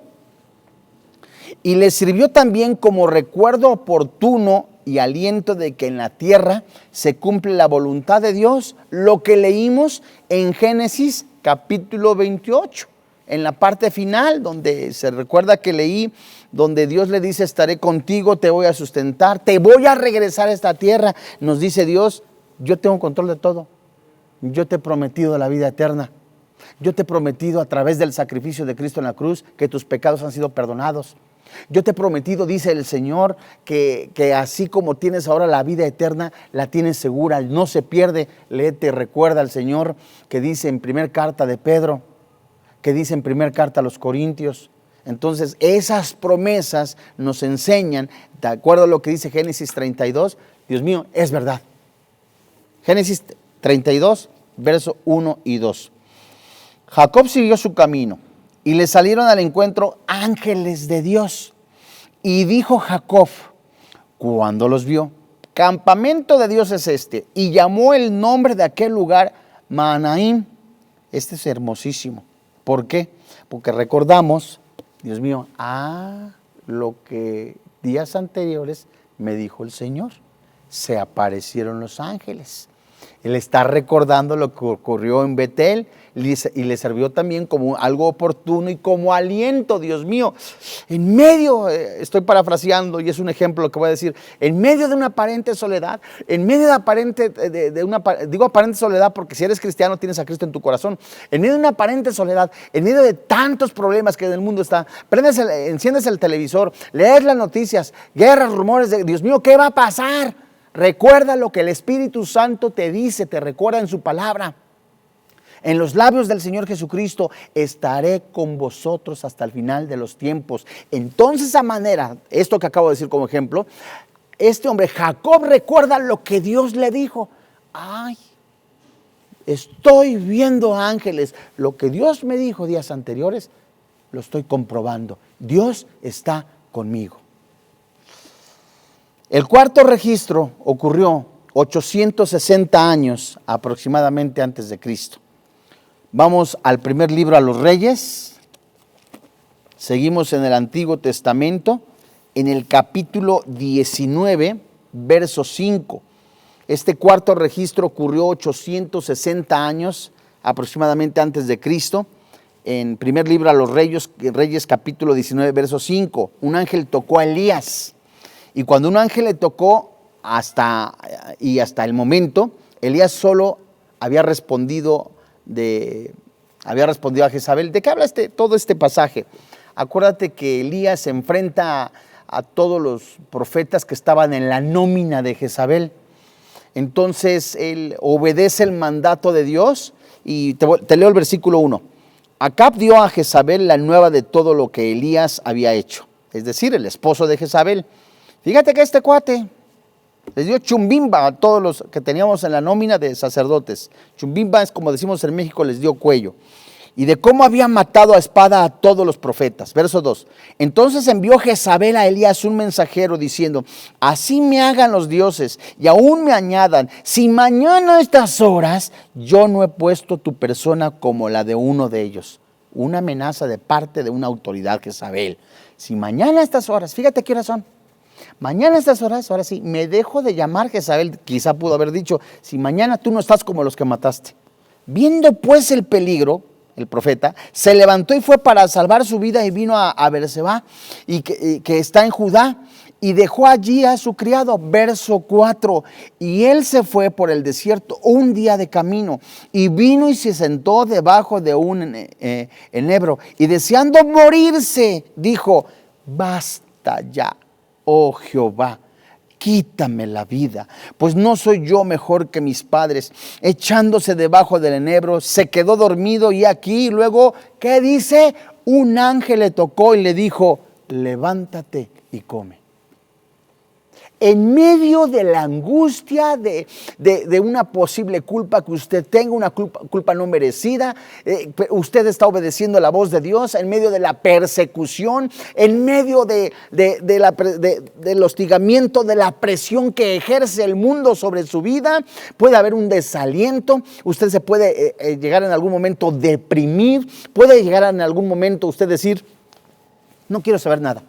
y le sirvió también como recuerdo oportuno y aliento de que en la tierra se cumple la voluntad de Dios, lo que leímos en Génesis capítulo 28. En la parte final, donde se recuerda que leí, donde Dios le dice: estaré contigo, te voy a sustentar, te voy a regresar a esta tierra. Nos dice Dios: yo tengo control de todo. Yo te he prometido la vida eterna. Yo te he prometido a través del sacrificio de Cristo en la cruz que tus pecados han sido perdonados. Yo te he prometido, dice el Señor, que así como tienes ahora la vida eterna, la tienes segura, no se pierde. Léete, recuerda al Señor que dice en primer carta de Pedro, que dice en primer carta a los Corintios. Entonces, esas promesas nos enseñan, de acuerdo a lo que dice Génesis 32, Dios mío, es verdad. Génesis 32, verso 1 y 2. Jacob siguió su camino y le salieron al encuentro ángeles de Dios. Y dijo Jacob, cuando los vio, campamento de Dios es este. Y llamó el nombre de aquel lugar Mahanaim. Este es hermosísimo. ¿Por qué? Porque recordamos, Dios mío, lo que días anteriores me dijo el Señor. Se aparecieron los ángeles. Él está recordando lo que ocurrió en Betel y le sirvió también como algo oportuno y como aliento, Dios mío. En medio, estoy parafraseando y es un ejemplo lo que voy a decir, en medio de una aparente soledad, en medio de digo aparente soledad porque si eres cristiano tienes a Cristo en tu corazón, en medio de una aparente soledad, en medio de tantos problemas que en el mundo está, enciendes el televisor, lees las noticias, guerras, rumores de Dios mío, ¿qué va a pasar? Recuerda lo que el Espíritu Santo te dice, te recuerda en su palabra. En los labios del Señor Jesucristo, estaré con vosotros hasta el final de los tiempos. Entonces, a manera, esto que acabo de decir como ejemplo, este hombre, Jacob, recuerda lo que Dios le dijo. Estoy viendo ángeles. Lo que Dios me dijo días anteriores, lo estoy comprobando. Dios está conmigo. El cuarto registro ocurrió 860 años aproximadamente antes de Cristo. Vamos al primer libro a los Reyes. Seguimos en el Antiguo Testamento, en el capítulo 19, verso 5. Este cuarto registro ocurrió 860 años aproximadamente antes de Cristo. En primer libro a los Reyes capítulo 19, verso 5. Un ángel tocó a Elías. Y cuando un ángel le tocó, hasta el momento, Elías solo había respondido a Jezabel. ¿De qué habla todo este pasaje? Acuérdate que Elías se enfrenta a todos los profetas que estaban en la nómina de Jezabel. Entonces él obedece el mandato de Dios y te leo el versículo 1. Acab dio a Jezabel la nueva de todo lo que Elías había hecho, es decir, el esposo de Jezabel. Fíjate que este cuate les dio chumbimba a todos los que teníamos en la nómina de sacerdotes. Chumbimba es como decimos en México, les dio cuello. Y de cómo había matado a espada a todos los profetas. Verso 2. Entonces envió Jezabel a Elías un mensajero diciendo, así me hagan los dioses y aún me añadan, si mañana a estas horas yo no he puesto tu persona como la de uno de ellos. Una amenaza de parte de una autoridad, Jezabel. Si mañana a estas horas, fíjate qué horas son. Mañana a estas horas, ahora sí, me dejo de llamar Jezabel. Quizá pudo haber dicho, si mañana tú no estás como los que mataste. Viendo pues el peligro, el profeta, se levantó y fue para salvar su vida y vino a Beerseba, que está en Judá, y dejó allí a su criado. Verso 4, y él se fue por el desierto un día de camino, y vino y se sentó debajo de un enebro, y deseando morirse, dijo, basta ya, oh Jehová, quítame la vida, pues no soy yo mejor que mis padres. Echándose debajo del enebro, se quedó dormido y aquí luego, ¿qué dice? Un ángel le tocó y le dijo, levántate y come. En medio de la angustia de una posible culpa que usted tenga, una culpa no merecida, usted está obedeciendo la voz de Dios, en medio de la persecución, en medio del hostigamiento, de la presión que ejerce el mundo sobre su vida, puede haber un desaliento, usted se puede llegar en algún momento deprimir, puede llegar en algún momento usted decir, no quiero saber nada.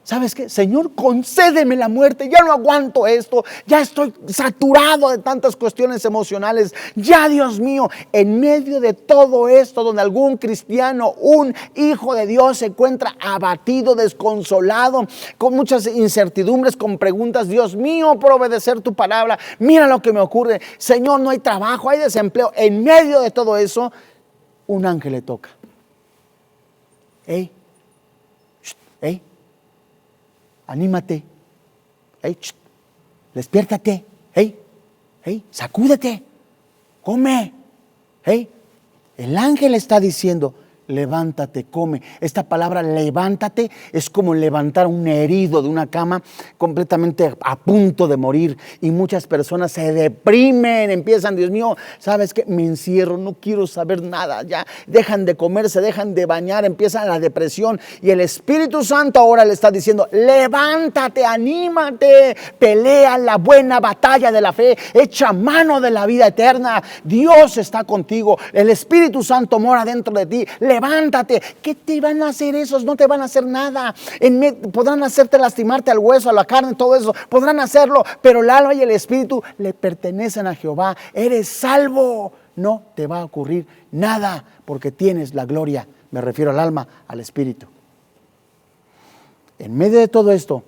¿Sabes qué? Señor, concédeme la muerte, ya no aguanto esto, ya estoy saturado de tantas cuestiones emocionales, ya Dios mío, en medio de todo esto donde algún cristiano, un hijo de Dios se encuentra abatido, desconsolado, con muchas incertidumbres, con preguntas, Dios mío, por obedecer tu palabra, mira lo que me ocurre, Señor, no hay trabajo, hay desempleo, en medio de todo eso, un ángel le toca. Ey, anímate. Hey, despiértate. Hey, sacúdete. Come. Hey, el ángel está diciendo, levántate, come. Esta palabra levántate es como levantar a un herido de una cama completamente a punto de morir, y muchas personas se deprimen, empiezan, Dios mío, ¿sabes qué? Me encierro, no quiero saber nada, ya dejan de comer, se dejan de bañar, empieza la depresión, y el Espíritu Santo ahora le está diciendo, levántate, anímate, pelea la buena batalla de la fe, echa mano de la vida eterna. Dios está contigo, el Espíritu Santo mora dentro de ti. Levántate. ¿Qué te van a hacer esos? No te van a hacer nada. Podrán hacerte lastimarte al hueso, a la carne, todo eso. Podrán hacerlo, pero el alma y el espíritu le pertenecen a Jehová. Eres salvo. No te va a ocurrir nada porque tienes la gloria. Me refiero al alma, al espíritu. En medio de todo esto,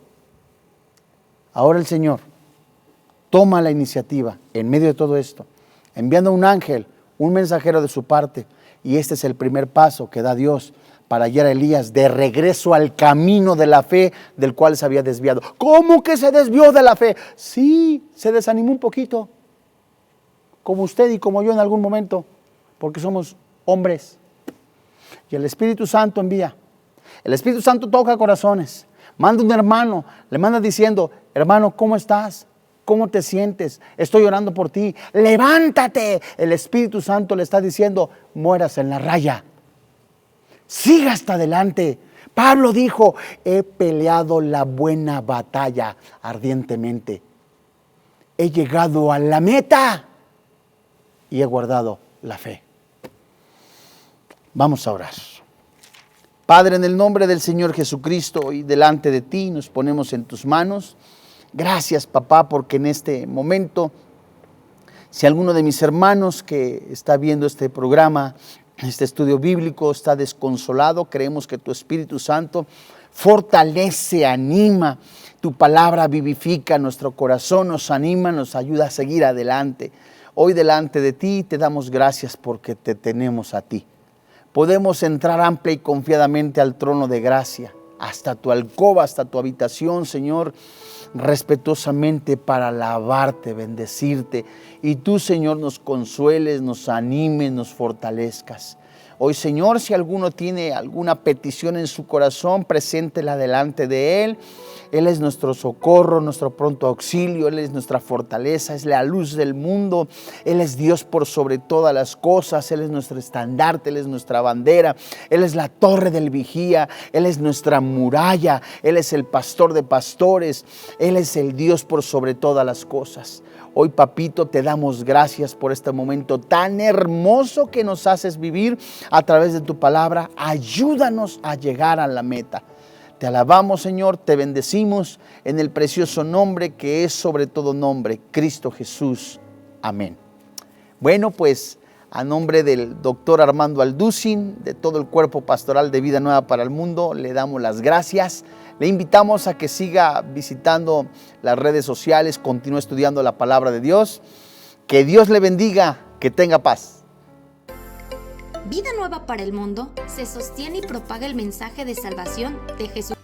ahora el Señor toma la iniciativa en medio de todo esto, enviando un ángel, un mensajero de su parte. Y este es el primer paso que da Dios para guiar a Elías de regreso al camino de la fe del cual se había desviado. ¿Cómo que se desvió de la fe? Sí, se desanimó un poquito, como usted y como yo en algún momento, porque somos hombres. Y el Espíritu Santo envía. El Espíritu Santo toca corazones. Manda un hermano, le manda diciendo, hermano, ¿cómo estás? ¿Cómo te sientes? Estoy orando por ti. Levántate. El Espíritu Santo le está diciendo, mueras en la raya. Siga hasta adelante. Pablo dijo, he peleado la buena batalla ardientemente. He llegado a la meta y he guardado la fe. Vamos a orar. Padre, en el nombre del Señor Jesucristo y delante de ti nos ponemos en tus manos. Gracias, papá, porque en este momento, si alguno de mis hermanos que está viendo este programa, este estudio bíblico, está desconsolado, creemos que tu Espíritu Santo fortalece, anima, tu palabra vivifica nuestro corazón, nos anima, nos ayuda a seguir adelante. Hoy delante de ti te damos gracias porque te tenemos a ti. Podemos entrar amplia y confiadamente al trono de gracia, hasta tu alcoba, hasta tu habitación, Señor, respetuosamente para alabarte, bendecirte. Y tú, Señor, nos consueles, nos animes, nos fortalezcas. Hoy, Señor, si alguno tiene alguna petición en su corazón, preséntela delante de Él. Él es nuestro socorro, nuestro pronto auxilio, Él es nuestra fortaleza, es la luz del mundo, Él es Dios por sobre todas las cosas, Él es nuestro estandarte, Él es nuestra bandera, Él es la torre del vigía, Él es nuestra muralla, Él es el pastor de pastores, Él es el Dios por sobre todas las cosas. Hoy, papito, te damos gracias por este momento tan hermoso que nos haces vivir a través de tu palabra. Ayúdanos a llegar a la meta. Te alabamos, Señor, te bendecimos en el precioso nombre que es sobre todo nombre, Cristo Jesús. Amén. Bueno, pues a nombre del doctor Armando Alducin, de todo el cuerpo pastoral de Vida Nueva para el Mundo, le damos las gracias. Le invitamos a que siga visitando las redes sociales, continúe estudiando la palabra de Dios. Que Dios le bendiga, que tenga paz. Vida Nueva para el Mundo se sostiene y propaga el mensaje de salvación de Jesús.